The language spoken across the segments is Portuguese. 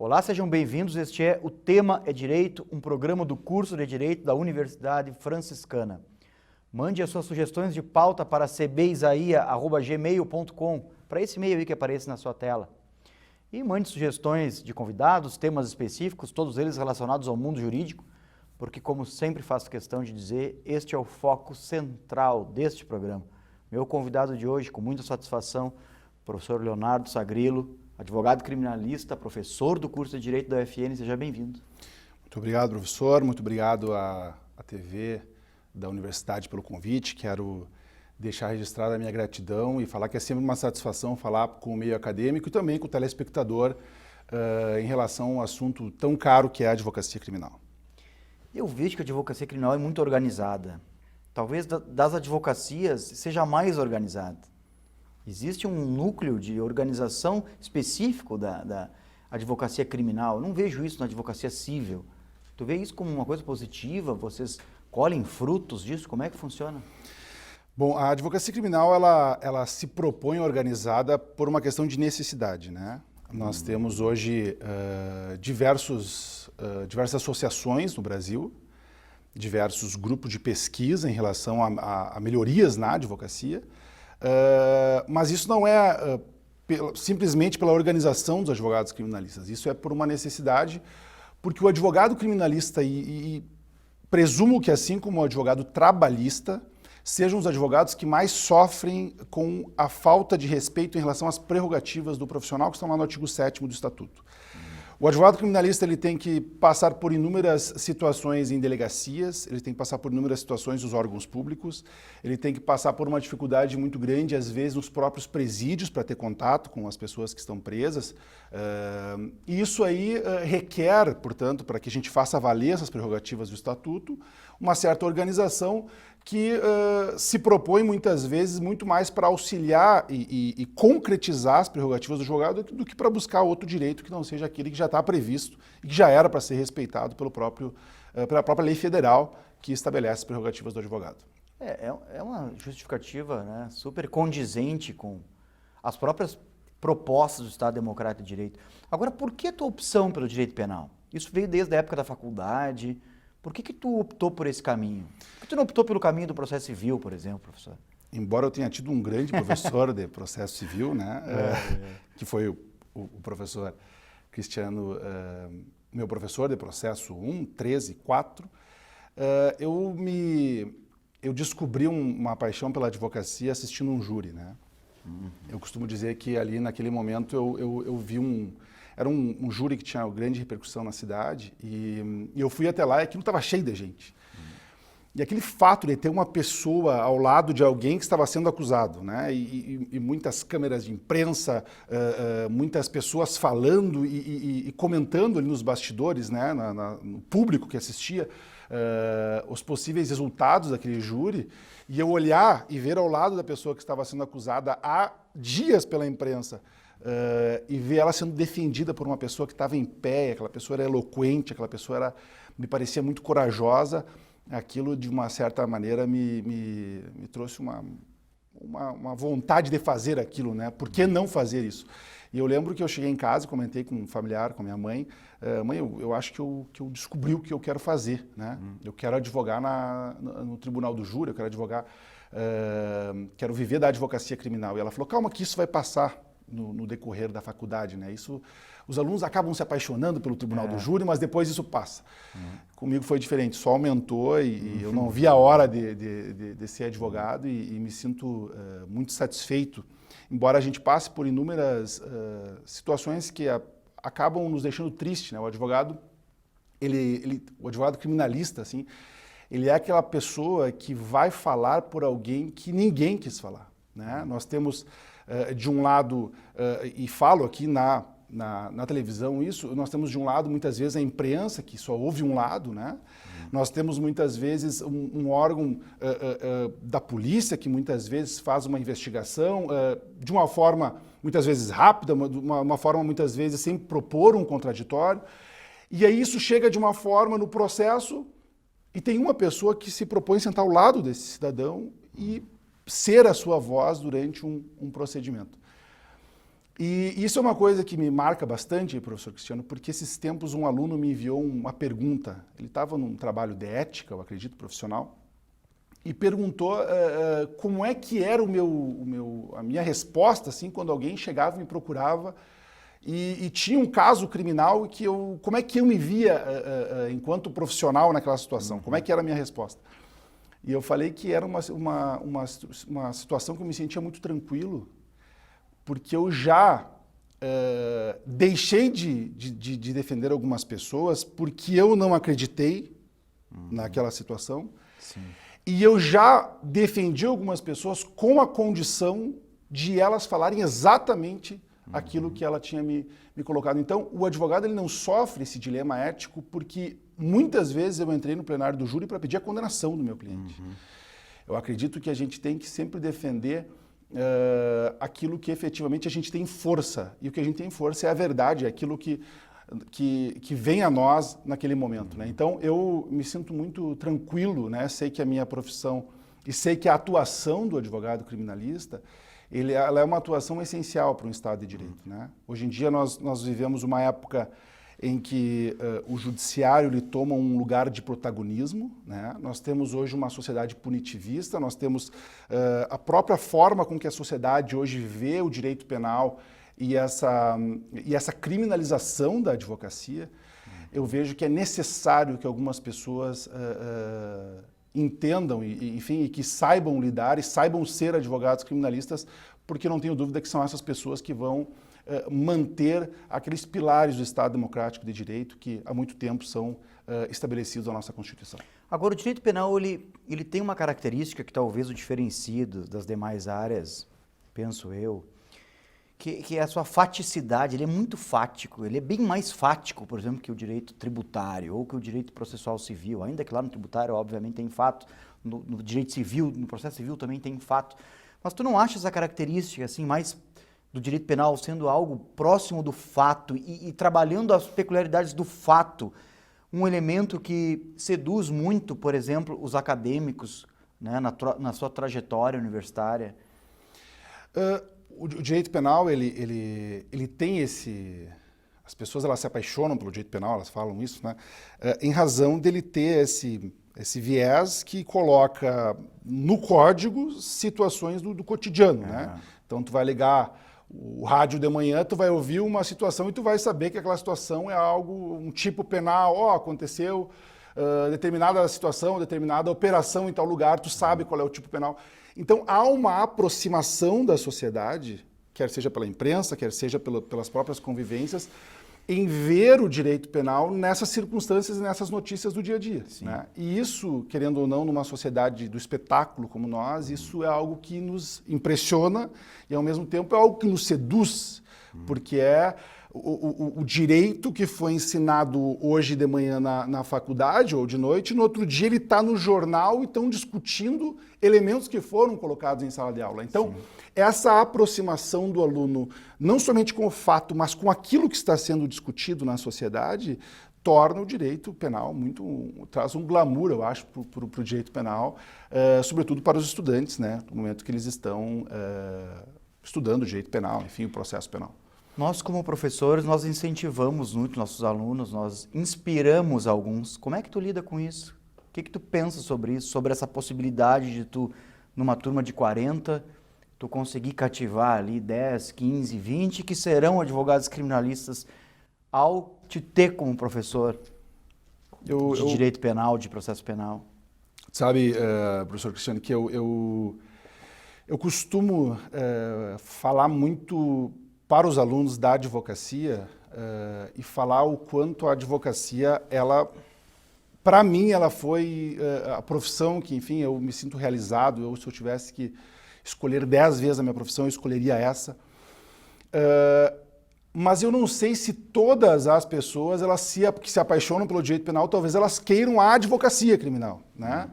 Olá, sejam bem-vindos. Este é O Tema é Direito, um programa do curso de Direito da Universidade Franciscana. Mande as suas sugestões de pauta para cbisaia@gmail.com, para esse e-mail aí que aparece na sua tela. E mande sugestões de convidados, temas específicos, todos eles relacionados ao mundo jurídico, porque, como sempre faço questão de dizer, este é o foco central deste programa. Meu convidado de hoje, com muita satisfação, professor Leonardo Sagrilo, advogado criminalista, professor do curso de Direito da UFN, seja bem-vindo. Muito obrigado, professor, muito obrigado à TV da Universidade pelo convite. Quero deixar registrada a minha gratidão e falar que é sempre uma satisfação falar com o meio acadêmico e também com o telespectador em relação a um assunto tão caro que é a advocacia criminal. Eu vejo que a advocacia criminal é muito organizada. Talvez das advocacias seja a mais organizada. Existe um núcleo de organização específico da advocacia criminal. Eu não vejo isso na advocacia civil. Tu vê isso como uma coisa positiva? Vocês colhem frutos disso? Como é que funciona? Bom, a advocacia criminal ela se propõe organizada por uma questão de necessidade, né? Nós temos hoje diversas associações no Brasil, diversos grupos de pesquisa em relação a melhorias na advocacia. Mas isso não é simplesmente pela organização dos advogados criminalistas, isso é por uma necessidade, porque o advogado criminalista, e presumo que assim como o advogado trabalhista, sejam os advogados que mais sofrem com a falta de respeito em relação às prerrogativas do profissional que estão lá no artigo 7º do Estatuto. O advogado criminalista ele tem que passar por inúmeras situações em delegacias, ele tem que passar por inúmeras situações nos órgãos públicos, ele tem que passar por uma dificuldade muito grande, às vezes, nos próprios presídios para ter contato com as pessoas que estão presas. E isso aí requer, portanto, para que a gente faça valer essas prerrogativas do Estatuto, uma certa organização que se propõe muitas vezes muito mais para auxiliar e concretizar as prerrogativas do advogado do que para buscar outro direito que não seja aquele que já está previsto e que já era para ser respeitado pela própria lei federal que estabelece as prerrogativas do advogado. É uma justificativa, né, super condizente com as próprias propostas do Estado Democrático de Direito. Agora, por que a tua opção pelo direito penal? Isso veio desde a época da faculdade. Por que tu optou por esse caminho? Por que tu não optou pelo caminho do processo civil, por exemplo, professor? Embora eu tenha tido um grande professor de processo civil, né, que foi o professor Cristiano, meu professor de processo 1, 13, 4, eu descobri uma paixão pela advocacia assistindo um júri, né? Eu costumo dizer que ali naquele momento eu vi era um júri que tinha grande repercussão na cidade e eu fui até lá e aquilo estava cheio de gente. E aquele fato de ter uma pessoa ao lado de alguém que estava sendo acusado, né? E muitas câmeras de imprensa, muitas pessoas falando e comentando ali nos bastidores, né? No público que assistia, os possíveis resultados daquele júri, e eu olhar e ver ao lado da pessoa que estava sendo acusada há dias pela imprensa, e ver ela sendo defendida por uma pessoa que estava em pé, aquela pessoa era eloquente, aquela pessoa me parecia muito corajosa, aquilo de uma certa maneira me trouxe uma vontade de fazer aquilo, né? Por que não fazer isso? E eu lembro que eu cheguei em casa e comentei com um familiar, com a minha mãe, mãe, eu acho que eu descobri o que eu quero fazer, né? Eu quero advogar no tribunal do júri, eu quero advogar, quero viver da advocacia criminal. E ela falou, calma que isso vai passar no decorrer da faculdade, né? Os alunos acabam se apaixonando pelo tribunal do júri, mas depois isso passa. Comigo foi diferente, só aumentou e eu não vi a hora de ser advogado e me sinto muito satisfeito, embora a gente passe por inúmeras situações que acabam nos deixando triste, né? O advogado criminalista, assim, ele é aquela pessoa que vai falar por alguém que ninguém quis falar, né? Nós temos de um lado, e falo aqui na televisão isso, nós temos de um lado muitas vezes a imprensa, que só ouve um lado, né? Nós temos muitas vezes um órgão da polícia que muitas vezes faz uma investigação de uma forma muitas vezes rápida, uma forma muitas vezes sem propor um contraditório, e aí isso chega de uma forma no processo e tem uma pessoa que se propõe sentar ao lado desse cidadão e ser a sua voz durante um procedimento. E isso é uma coisa que me marca bastante, professor Cristiano, porque esses tempos um aluno me enviou uma pergunta. Ele estava num trabalho de ética, eu acredito, profissional, e perguntou como é que era a minha resposta assim, quando alguém chegava e me procurava e tinha um caso criminal e como é que eu me via enquanto profissional naquela situação, como é que era a minha resposta. E eu falei que era uma situação que eu me sentia muito tranquilo, porque eu já deixei de defender algumas pessoas porque eu não acreditei naquela situação. Sim. E eu já defendi algumas pessoas com a condição de elas falarem exatamente aquilo que ela tinha me colocado. Então, o advogado ele não sofre esse dilema ético porque muitas vezes eu entrei no plenário do júri para pedir a condenação do meu cliente. Eu acredito que a gente tem que sempre defender aquilo que efetivamente a gente tem força. E o que a gente tem força é a verdade, é aquilo que vem a nós naquele momento, né? Então, eu me sinto muito tranquilo, né? Sei que a minha profissão e sei que a atuação do advogado criminalista, ela é uma atuação essencial para um Estado de Direito, né? Hoje em dia, nós vivemos uma época em que o judiciário ele toma um lugar de protagonismo, né? Nós temos hoje uma sociedade punitivista, nós temos a própria forma com que a sociedade hoje vê o direito penal e essa criminalização da advocacia. Eu vejo que é necessário que algumas pessoas entendam e que saibam lidar e saibam ser advogados criminalistas, porque não tenho dúvida que são essas pessoas que vão manter aqueles pilares do Estado democrático de direito que há muito tempo são estabelecidos na nossa Constituição. Agora, o direito penal ele tem uma característica que talvez o diferencie das demais áreas, penso eu, que é a sua faticidade. Ele é muito fático, ele é bem mais fático, por exemplo, que o direito tributário ou que o direito processual civil, ainda que lá no tributário, obviamente, tem fato, no direito civil, no processo civil também tem fato. Mas tu não acha essa característica assim mais do direito penal sendo algo próximo do fato e trabalhando as peculiaridades do fato, um elemento que seduz muito, por exemplo, os acadêmicos, né, na sua trajetória universitária? O direito penal, ele tem esse... As pessoas elas se apaixonam pelo direito penal, elas falam isso, né? Em razão dele ter esse viés que coloca no código situações do cotidiano, né? Então, tu vai ligar o rádio de manhã, tu vai ouvir uma situação e tu vai saber que aquela situação é algo, um tipo penal, aconteceu determinada situação, determinada operação em tal lugar, tu sabe qual é o tipo penal. Então, há uma aproximação da sociedade, quer seja pela imprensa, quer seja pelas próprias convivências, em ver o direito penal nessas circunstâncias e nessas notícias do dia a dia, né? E isso, querendo ou não, numa sociedade do espetáculo como nós, isso é algo que nos impressiona e, ao mesmo tempo, é algo que nos seduz, porque é o direito que foi ensinado hoje de manhã na faculdade ou de noite, no outro dia ele está no jornal e estão discutindo elementos que foram colocados em sala de aula. Então, essa aproximação do aluno, não somente com o fato, mas com aquilo que está sendo discutido na sociedade, torna o direito penal traz um glamour, eu acho, para o direito penal, sobretudo para os estudantes, né, no momento que eles estão estudando o direito penal, enfim, o processo penal. Nós, como professores, nós incentivamos muito nossos alunos, nós inspiramos alguns. Como é que tu lida com isso? O que tu pensa sobre isso, sobre essa possibilidade de tu, numa turma de 40, tu conseguir cativar ali 10, 15, 20, que serão advogados criminalistas ao te ter como professor de direito penal, de processo penal? Sabe, professor Cristiano, que eu costumo falar muito para os alunos da advocacia e falar o quanto a advocacia, para mim, ela foi a profissão que, enfim, eu me sinto realizado. Se eu tivesse que escolher 10 vezes a minha profissão, eu escolheria essa. Mas eu não sei se todas as pessoas que se apaixonam pelo direito penal, talvez elas queiram a advocacia criminal, né?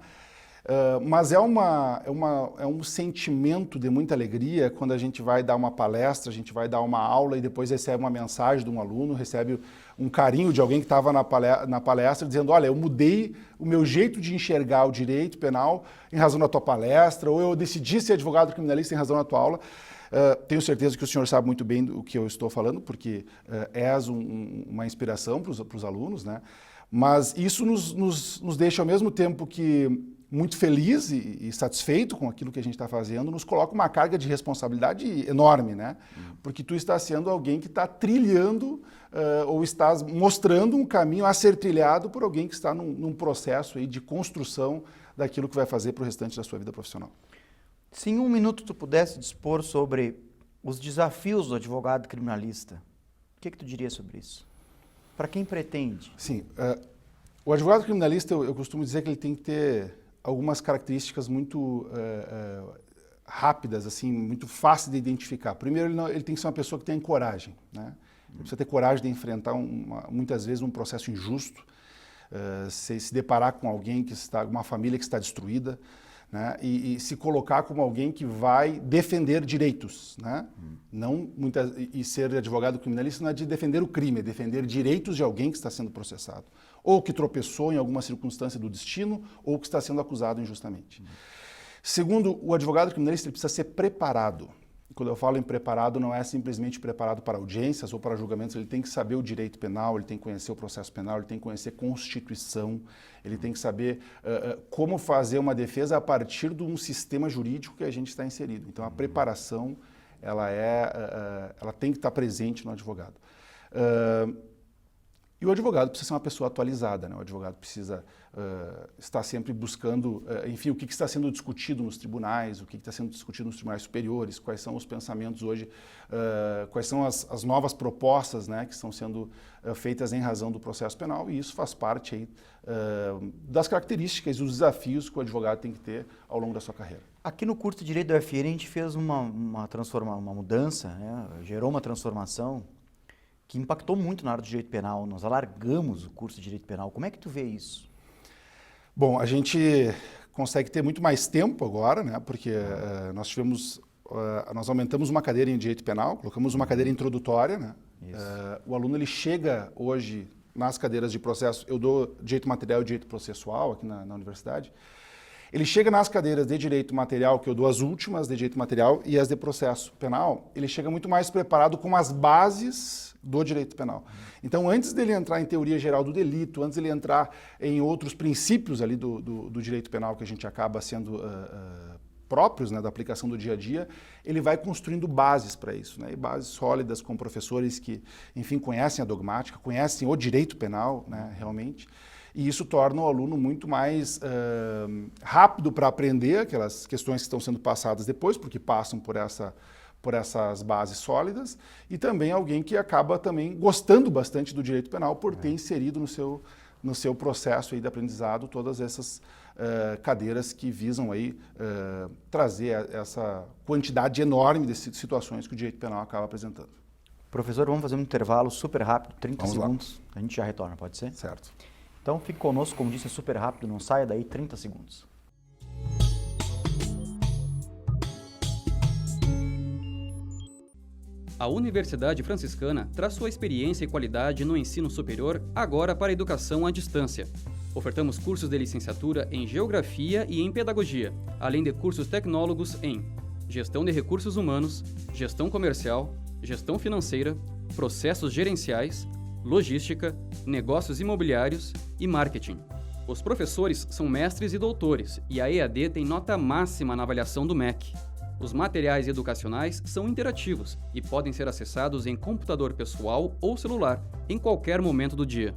Mas é um sentimento de muita alegria quando a gente vai dar uma palestra, a gente vai dar uma aula e depois recebe uma mensagem de um aluno, recebe um carinho de alguém que estava na palestra dizendo: olha, eu mudei o meu jeito de enxergar o direito penal em razão da tua palestra, ou eu decidi ser advogado criminalista em razão da tua aula. Tenho certeza que o senhor sabe muito bem do que eu estou falando, porque és uma inspiração para os alunos, né? Mas isso nos deixa, ao mesmo tempo que muito feliz e satisfeito com aquilo que a gente está fazendo, nos coloca uma carga de responsabilidade enorme, né? Porque tu está sendo alguém que está trilhando ou estás mostrando um caminho a ser trilhado por alguém que está num processo aí de construção daquilo que vai fazer para o restante da sua vida profissional. Se em um minuto tu pudesse dispor sobre os desafios do advogado criminalista, o que tu diria sobre isso? Para quem pretende? Sim, o advogado criminalista, eu costumo dizer que ele tem que ter algumas características muito rápidas, assim, muito fáceis de identificar. Primeiro, ele tem que ser uma pessoa que tenha coragem, né? Ele precisa ter coragem de enfrentar, muitas vezes, um processo injusto, se deparar com alguém uma família que está destruída, né? E se colocar como alguém que vai defender direitos, né? E ser advogado criminalista não é de defender o crime, é defender direitos de alguém que está sendo processado, ou que tropeçou em alguma circunstância do destino, ou que está sendo acusado injustamente. Segundo, o advogado criminalista ele precisa ser preparado. Quando eu falo em preparado, não é simplesmente preparado para audiências ou para julgamentos, ele tem que saber o direito penal, ele tem que conhecer o processo penal, ele tem que conhecer Constituição, ele tem que saber como fazer uma defesa a partir de um sistema jurídico que a gente está inserido. Então, a preparação, ela tem que estar presente no advogado. E o advogado precisa ser uma pessoa atualizada, né? O advogado precisa estar sempre buscando, enfim, o que está sendo discutido nos tribunais, o que está sendo discutido nos tribunais superiores, quais são os pensamentos hoje, quais são as novas propostas, né, que estão sendo feitas em razão do processo penal, e isso faz parte aí, das características e dos desafios que o advogado tem que ter ao longo da sua carreira. Aqui no curso de Direito da UFN a gente fez uma mudança, né? Gerou uma transformação que impactou muito na área do direito penal. Nós alargamos o curso de direito penal. Como é que tu vê isso? Bom, a gente consegue ter muito mais tempo agora, né? Porque nós aumentamos uma cadeira em direito penal, colocamos uma cadeira introdutória, né? O aluno ele chega hoje nas cadeiras de processo, eu dou direito material e direito processual aqui na universidade. Ele chega nas cadeiras de direito material, que eu dou as últimas de direito material e as de processo penal, ele chega muito mais preparado com as bases do direito penal. Então, antes dele entrar em teoria geral do delito, antes dele entrar em outros princípios ali do direito penal que a gente acaba sendo próprios, né, da aplicação do dia a dia, ele vai construindo bases para isso, né, e bases sólidas com professores que, enfim, conhecem a dogmática, conhecem o direito penal, né, realmente. E isso torna o aluno muito mais rápido para aprender aquelas questões que estão sendo passadas depois, porque passam por essas bases sólidas, e também alguém que acaba também gostando bastante do direito penal por ter inserido no seu processo aí de aprendizado todas essas cadeiras que visam aí trazer essa quantidade enorme de situações que o direito penal acaba apresentando. Professor, vamos fazer um intervalo super rápido, 30 Vamos segundos. A gente já retorna, pode ser? Certo. Então fique conosco, como disse, é super rápido, não saia daí, 30 segundos. A Universidade Franciscana traz sua experiência e qualidade no ensino superior agora para a educação à distância. Ofertamos cursos de licenciatura em Geografia e em Pedagogia, além de cursos tecnólogos em Gestão de Recursos Humanos, Gestão Comercial, Gestão Financeira, Processos Gerenciais, Logística, Negócios Imobiliários e Marketing. Os professores são mestres e doutores e a EAD tem nota máxima na avaliação do MEC. Os materiais educacionais são interativos e podem ser acessados em computador pessoal ou celular, em qualquer momento do dia.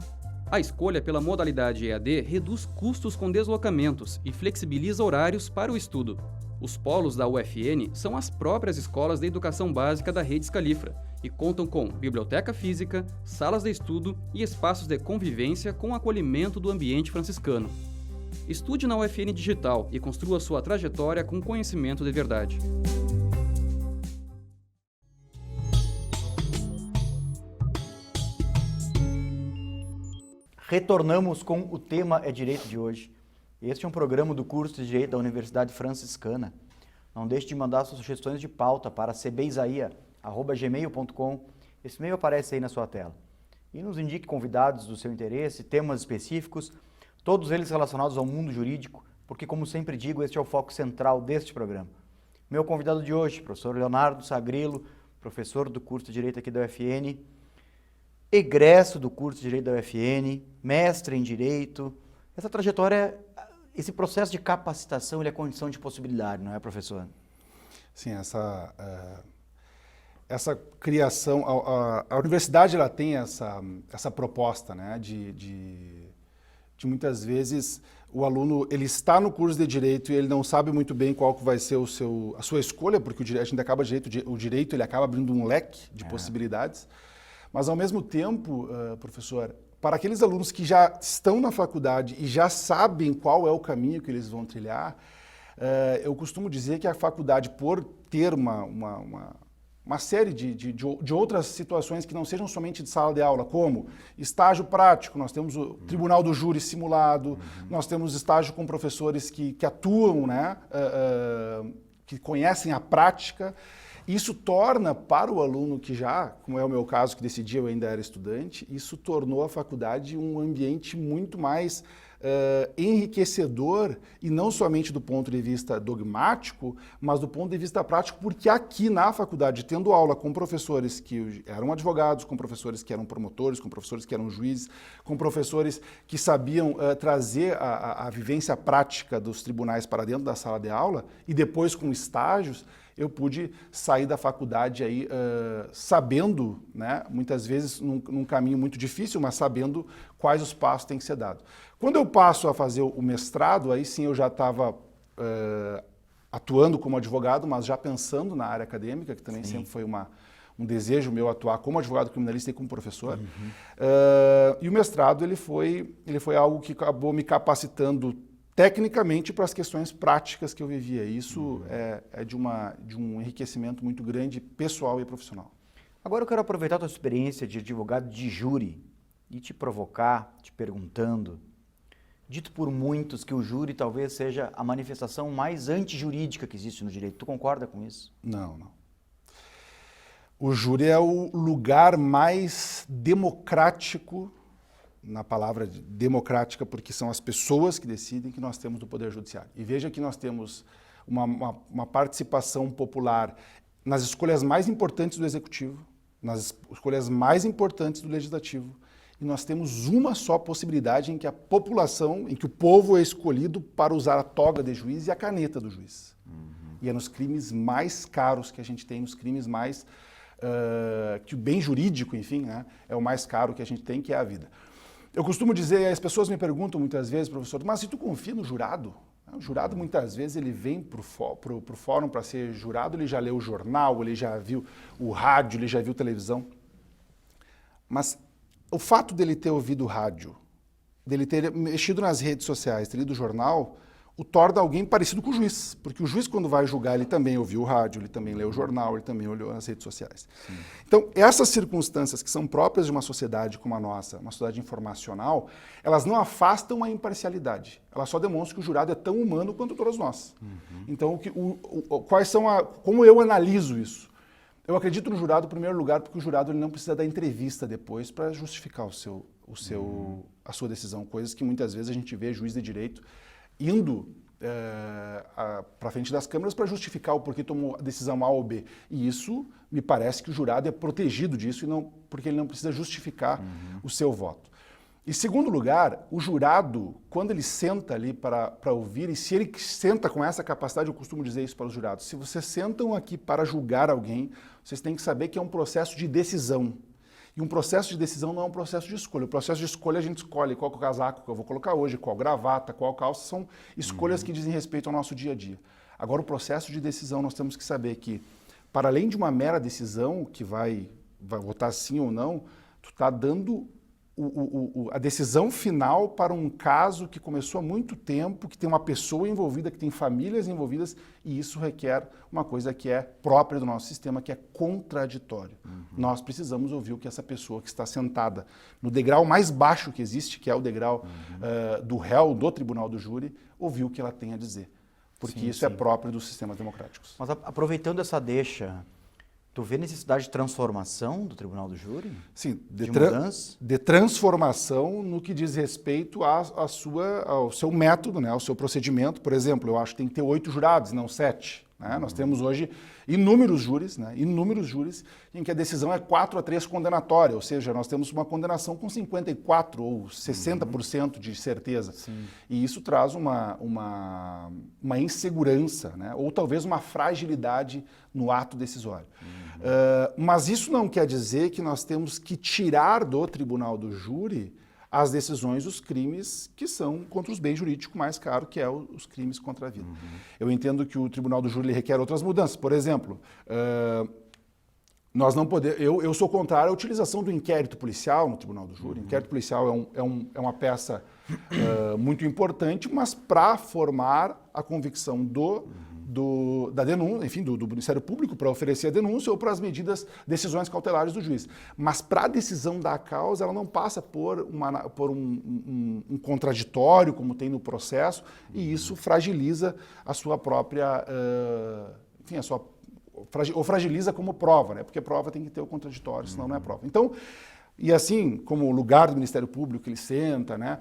A escolha pela modalidade EAD reduz custos com deslocamentos e flexibiliza horários para o estudo. Os polos da UFN são as próprias escolas de educação básica da Rede Scalifra e contam com biblioteca física, salas de estudo e espaços de convivência com acolhimento do ambiente franciscano. Estude na UFN Digital e construa sua trajetória com conhecimento de verdade. Retornamos com o tema é Direito de hoje. Este é um programa do curso de Direito da Universidade Franciscana. Não deixe de mandar suas sugestões de pauta para cbisaia@gmail.com. Esse e-mail aparece aí na sua tela. E nos indique convidados do seu interesse, temas específicos, todos eles relacionados ao mundo jurídico, porque, como sempre digo, este é o foco central deste programa. Meu convidado de hoje, professor Leonardo Sagrilo, professor do curso de Direito aqui da UFN, egresso do curso de Direito da UFN, mestre em Direito. Essa trajetória, esse processo de capacitação, ele é condição de possibilidade, não é, professor? Sim, essa criação, a universidade ela tem essa proposta, né, de muitas vezes o aluno ele está no curso de Direito e ele não sabe muito bem qual que vai ser a sua escolha, porque a gente acaba o direito ele acaba abrindo um leque de possibilidades, mas ao mesmo tempo, professor, para aqueles alunos que já estão na faculdade e já sabem qual é o caminho que eles vão trilhar, eu costumo dizer que a faculdade, por ter uma série de outras situações que não sejam somente de sala de aula, como estágio prático, nós temos o Tribunal do Júri simulado, nós temos estágio com professores que atuam, né, que conhecem a prática. Isso torna para o aluno que já, como é o meu caso, que desse dia eu ainda era estudante, isso tornou a faculdade um ambiente muito mais enriquecedor, e não somente do ponto de vista dogmático, mas do ponto de vista prático, porque aqui na faculdade, tendo aula com professores que eram advogados, com professores que eram promotores, com professores que eram juízes, com professores que sabiam trazer a vivência prática dos tribunais para dentro da sala de aula, e depois com estágios, eu pude sair da faculdade aí sabendo, né, muitas vezes num caminho muito difícil, mas sabendo quais os passos têm que ser dados. Quando eu passo a fazer o mestrado, aí sim eu já estava atuando como advogado, mas já pensando na área acadêmica, que também sempre foi um desejo meu atuar como advogado criminalista e como professor. E o mestrado ele foi algo que acabou me capacitando tecnicamente para as questões práticas que eu vivia. Isso é de um enriquecimento muito grande, pessoal e profissional. Agora eu quero aproveitar a tua experiência de advogado de júri e te provocar, te perguntando, dito por muitos que o júri talvez seja a manifestação mais antijurídica que existe no direito. Tu concorda com isso? Não. O júri é o lugar mais democrático, na palavra democrática, porque são as pessoas que decidem, que nós temos do Poder Judiciário. E veja que nós temos uma participação popular nas escolhas mais importantes do Executivo, nas escolhas mais importantes do Legislativo, e nós temos uma só possibilidade em que a população, em que o povo é escolhido para usar a toga de juiz e a caneta do juiz. E é nos crimes mais caros que a gente tem, nos crimes mais... que o bem jurídico, enfim, né, é o mais caro que a gente tem, que é a vida. Eu costumo dizer, as pessoas me perguntam muitas vezes, professor, mas se tu confia no jurado? O jurado muitas vezes ele vem para o fórum para ser jurado, ele já leu o jornal, ele já viu o rádio, ele já viu televisão. Mas o fato dele ter ouvido o rádio, dele ter mexido nas redes sociais, ter lido o jornal, o torna alguém parecido com o juiz. Porque o juiz, quando vai julgar, ele também ouviu o rádio, ele também leu o jornal, ele também olhou nas redes sociais. Sim. Então, essas circunstâncias que são próprias de uma sociedade como a nossa, uma sociedade informacional, elas não afastam a imparcialidade. Elas só demonstram que o jurado é tão humano quanto todos nós. Então, como eu analiso isso? Eu acredito no jurado, em primeiro lugar, porque o jurado ele não precisa dar entrevista depois para justificar a sua decisão. Coisas que muitas vezes a gente vê juiz de direito indo para frente das câmeras para justificar o porquê tomou a decisão A ou B. E isso, me parece que o jurado é protegido disso, porque ele não precisa justificar o seu voto. Em segundo lugar, o jurado, quando ele senta ali para ouvir, e se ele senta com essa capacidade, eu costumo dizer isso para os jurados, se vocês sentam aqui para julgar alguém, vocês têm que saber que é um processo de decisão. E um processo de decisão não é um processo de escolha. O processo de escolha a gente escolhe qual é o casaco que eu vou colocar hoje, qual gravata, qual calça, são escolhas que dizem respeito ao nosso dia a dia. Agora, o processo de decisão, nós temos que saber que, para além de uma mera decisão, que vai votar sim ou não, tu está dando a decisão final para um caso que começou há muito tempo, que tem uma pessoa envolvida, que tem famílias envolvidas, e isso requer uma coisa que é própria do nosso sistema, que é contraditório. Nós precisamos ouvir o que essa pessoa que está sentada no degrau mais baixo que existe, que é o degrau do réu, do tribunal do júri, ouvir o que ela tem a dizer. Porque isso é próprio dos sistemas democráticos. Mas aproveitando essa deixa, tu vê necessidade de transformação do tribunal do júri? Sim, de transformação no que diz respeito ao seu método, né, ao seu procedimento. Por exemplo, eu acho que tem que ter 8 jurados, não 7. né? Nós temos hoje inúmeros júris, né? Inúmeros júris em que a decisão é 4-3 condenatória, ou seja, nós temos uma condenação com 54% ou 60% de certeza. Sim. E isso traz uma insegurança, né? Ou talvez uma fragilidade no ato decisório. Mas isso não quer dizer que nós temos que tirar do tribunal do júri as decisões dos crimes que são contra os bens jurídicos mais caros, que é os crimes contra a vida. Eu entendo que o tribunal do júri requer outras mudanças. Por exemplo, nós não podemos. Eu sou contrário à utilização do inquérito policial no tribunal do júri. O inquérito policial é uma peça muito importante, mas para formar a convicção da denúncia, enfim, do Ministério Público para oferecer a denúncia ou para as decisões cautelares do juiz. Mas para a decisão da causa, ela não passa por um contraditório, como tem no processo, e isso fragiliza a sua própria, ou fragiliza como prova, né? Porque prova tem que ter o contraditório, senão não é prova. Então, e assim, como o lugar do Ministério Público que ele senta, né?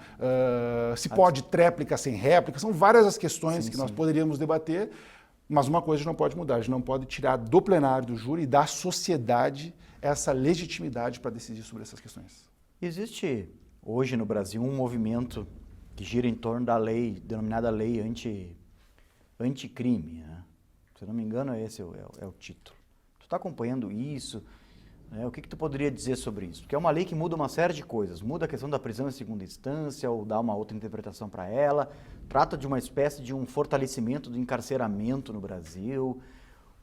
Se pode tréplica sem réplica, são várias as questões que nós poderíamos debater, mas uma coisa a gente não pode mudar, a gente não pode tirar do plenário do júri e da sociedade essa legitimidade para decidir sobre essas questões. Existe hoje no Brasil um movimento que gira em torno da lei, denominada lei anticrime, né? Se eu não me engano, esse é o título. Tu está acompanhando isso? O que tu poderia dizer sobre isso? Porque é uma lei que muda uma série de coisas. Muda a questão da prisão em segunda instância ou dá uma outra interpretação para ela. Trata de uma espécie de um fortalecimento do encarceramento no Brasil.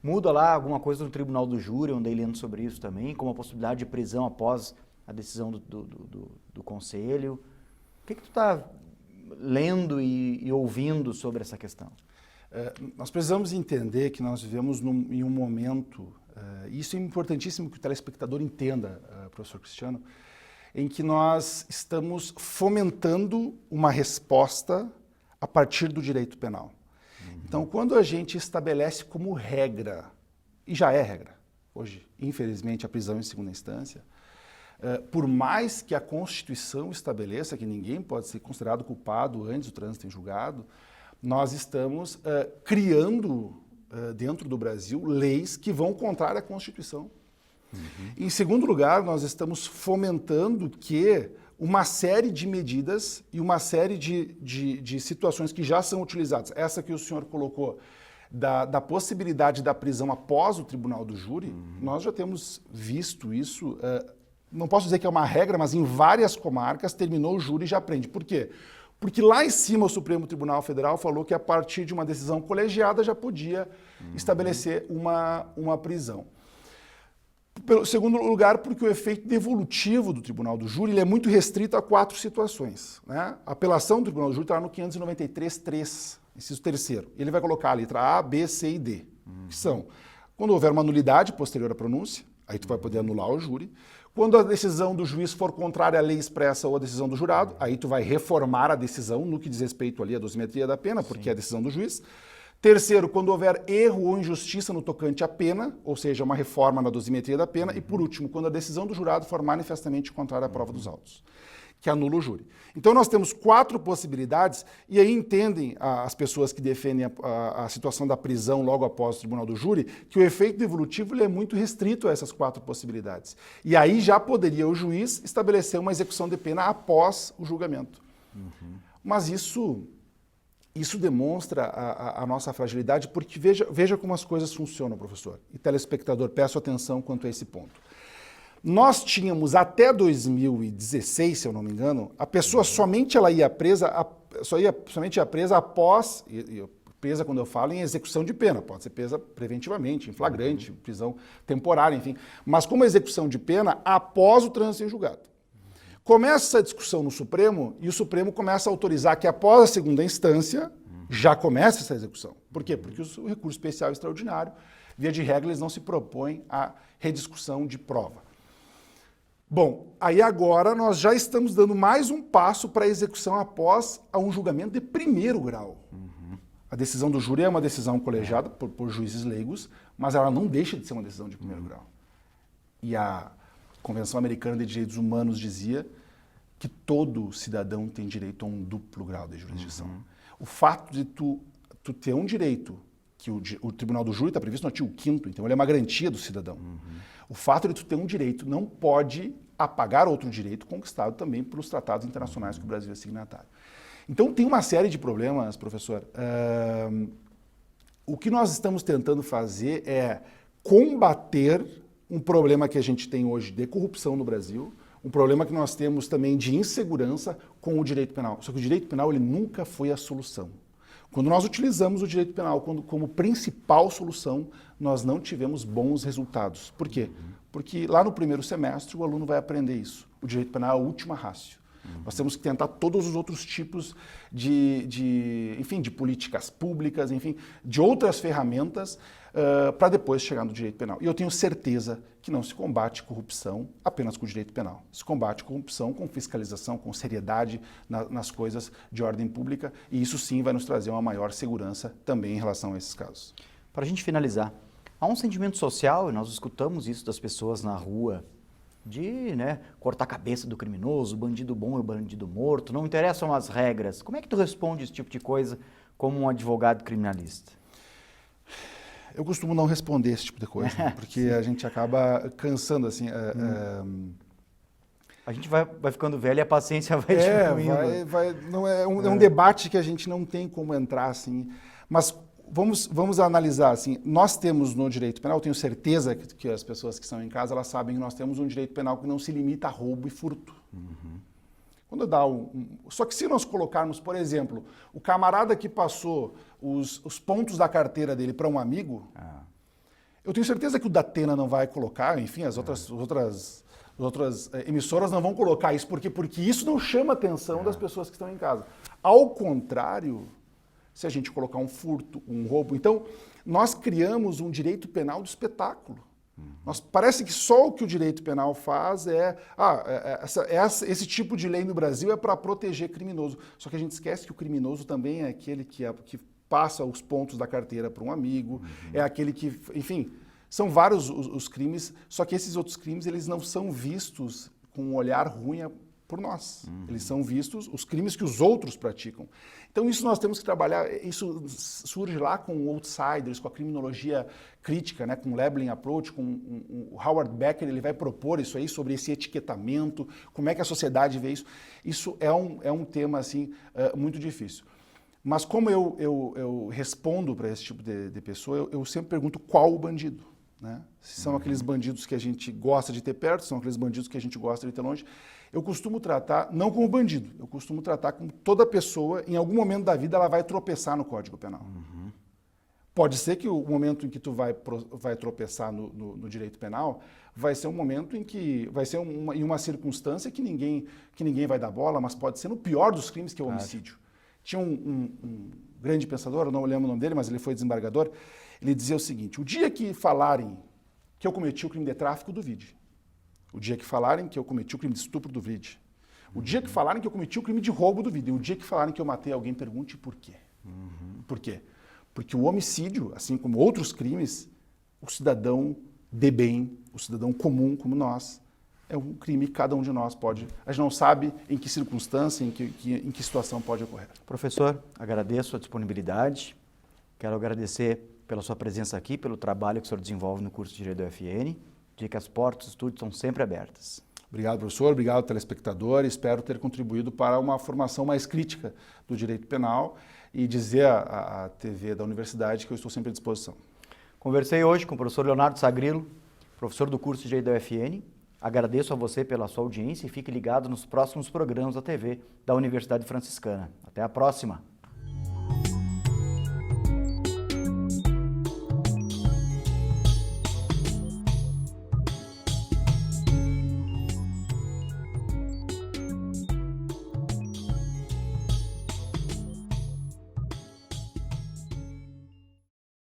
Muda lá alguma coisa no tribunal do júri, onde ele lendo sobre isso também, como a possibilidade de prisão após a decisão do conselho. O que tu está lendo e ouvindo sobre essa questão? Nós precisamos entender que nós vivemos em um momento, isso é importantíssimo que o telespectador entenda, professor Cristiano, em que nós estamos fomentando uma resposta a partir do direito penal. Então, quando a gente estabelece como regra, e já é regra, hoje, infelizmente, a prisão em segunda instância, por mais que a Constituição estabeleça que ninguém pode ser considerado culpado antes do trânsito em julgado, nós estamos criando, dentro do Brasil, leis que vão contrário à Constituição. Em segundo lugar, nós estamos fomentando que uma série de medidas e uma série de situações que já são utilizadas, essa que o senhor colocou, da possibilidade da prisão após o tribunal do júri, nós já temos visto isso, não posso dizer que é uma regra, mas em várias comarcas terminou o júri e já prende. Por quê? Porque lá em cima o Supremo Tribunal Federal falou que a partir de uma decisão colegiada já podia estabelecer uma prisão. Pelo segundo lugar, porque o efeito devolutivo do Tribunal do Júri ele é muito restrito a 4 situações, né? A apelação do Tribunal do Júri está no 593.3, inciso 3º. Ele vai colocar a letra A, B, C e D, que são quando houver uma nulidade posterior à pronúncia, aí tu vai poder anular o júri. Quando a decisão do juiz for contrária à lei expressa ou à decisão do jurado, aí tu vai reformar a decisão no que diz respeito ali à dosimetria da pena, porque é a decisão do juiz. Terceiro, quando houver erro ou injustiça no tocante à pena, ou seja, uma reforma na dosimetria da pena. E por último, quando a decisão do jurado for manifestamente contrária à prova dos autos, que anula o júri. Então nós temos 4 possibilidades, e aí entendem as pessoas que defendem a situação da prisão logo após o tribunal do júri, que o efeito devolutivo ele é muito restrito a essas 4 possibilidades. E aí já poderia o juiz estabelecer uma execução de pena após o julgamento. Mas isso demonstra a nossa fragilidade, porque veja como as coisas funcionam, professor. E telespectador, peço atenção quanto a esse ponto. Nós tínhamos até 2016, se eu não me engano, a pessoa somente ela ia presa, somente ia presa após, presa quando eu falo em execução de pena, pode ser presa preventivamente, em flagrante, prisão temporária, enfim. Mas como execução de pena após o trânsito em julgado. Começa a discussão no Supremo e o Supremo começa a autorizar que após a segunda instância já comece essa execução. Por quê? Porque o recurso especial extraordinário, via de regra, eles não se propõem a rediscussão de prova. Bom, aí agora nós já estamos dando mais um passo para a execução após um julgamento de primeiro grau. A decisão do júri é uma decisão colegiada por juízes leigos, mas ela não deixa de ser uma decisão de primeiro grau. E a Convenção Americana de Direitos Humanos dizia que todo cidadão tem direito a um duplo grau de jurisdição. O fato de tu ter um direito que o Tribunal do Júri está previsto no artigo 5º, então ele é uma garantia do cidadão. O fato de tu ter um direito não pode apagar outro direito conquistado também pelos tratados internacionais que o Brasil é signatário. Então tem uma série de problemas, professor. O que nós estamos tentando fazer é combater um problema que a gente tem hoje de corrupção no Brasil, um problema que nós temos também de insegurança com o direito penal. Só que o direito penal ele nunca foi a solução. Quando nós utilizamos o direito penal como principal solução, nós não tivemos bons resultados. Por quê? Porque lá no primeiro semestre o aluno vai aprender isso. O direito penal é a última ratio. Nós temos que tentar todos os outros tipos de políticas públicas, enfim, de outras ferramentas para depois chegar no direito penal. E eu tenho certeza que não se combate corrupção apenas com o direito penal. Se combate corrupção com fiscalização, com seriedade nas coisas de ordem pública, e isso sim vai nos trazer uma maior segurança também em relação a esses casos. Para a gente finalizar, há um sentimento social, e nós escutamos isso das pessoas na rua, de cortar a cabeça do criminoso, o bandido bom e o bandido morto, não interessam as regras. Como é que tu responde esse tipo de coisa como um advogado criminalista? Eu costumo não responder esse tipo de coisa, porque a gente acaba cansando, assim... A gente vai ficando velho e a paciência vai diminuindo. É um debate que a gente não tem como entrar, assim, mas... Vamos analisar assim, nós temos no direito penal, eu tenho certeza que as pessoas que estão em casa, elas sabem que nós temos um direito penal que não se limita a roubo e furto. Quando dá só que se nós colocarmos, por exemplo, o camarada que passou os pontos da carteira dele para um amigo, eu tenho certeza que o Datena não vai colocar, enfim, as outras emissoras não vão colocar isso, porque isso não chama a atenção das pessoas que estão em casa. Ao contrário, se a gente colocar um furto, um roubo. Então, nós criamos um direito penal do espetáculo. Parece que só o que o direito penal faz esse tipo de lei no Brasil é para proteger criminoso. Só que a gente esquece que o criminoso também é aquele que passa os pontos da carteira para um amigo, é aquele que, enfim, são vários os crimes, só que esses outros crimes eles não são vistos com um olhar ruim por nós. Eles são vistos os crimes que os outros praticam. Então isso nós temos que trabalhar, isso surge lá com outsiders, com a criminologia crítica, com o labeling approach, com o Howard Becker, ele vai propor isso aí sobre esse etiquetamento, como é que a sociedade vê isso. Isso é um tema assim muito difícil. Mas como eu respondo para esse tipo de pessoa, eu sempre pergunto qual o bandido. Se são aqueles bandidos que a gente gosta de ter perto, são aqueles bandidos que a gente gosta de ter longe. Eu costumo tratar, não como bandido, eu costumo tratar como toda pessoa, em algum momento da vida, ela vai tropeçar no Código Penal. Pode ser que o momento em que tu vai tropeçar no direito penal vai ser um momento em que vai ser em uma circunstância que ninguém vai dar bola, mas pode ser no pior dos crimes, que é o homicídio. Tinha um grande pensador, eu não lembro o nome dele, mas ele foi desembargador, ele dizia o seguinte: o dia que falarem que eu cometi o crime de tráfico, duvide. O dia que falarem que eu cometi o crime de estupro, duvide. O dia que falarem que eu cometi o crime de roubo, duvide. E o dia que falarem que eu matei alguém, pergunte por quê. Por quê? Porque o homicídio, assim como outros crimes, o cidadão de bem, o cidadão comum como nós, é um crime que cada um de nós pode... A gente não sabe em que circunstância, em que situação pode ocorrer. Professor, agradeço a disponibilidade. Quero agradecer pela sua presença aqui, pelo trabalho que o senhor desenvolve no curso de Direito da UFN. Dizer que as portas do estúdio são sempre abertas. Obrigado, professor. Obrigado, telespectador. Espero ter contribuído para uma formação mais crítica do direito penal e dizer à TV da universidade que eu estou sempre à disposição. Conversei hoje com o professor Leonardo Sagrilo, professor do curso de Direito da UFN. Agradeço a você pela sua audiência e fique ligado nos próximos programas da TV da Universidade Franciscana. Até a próxima!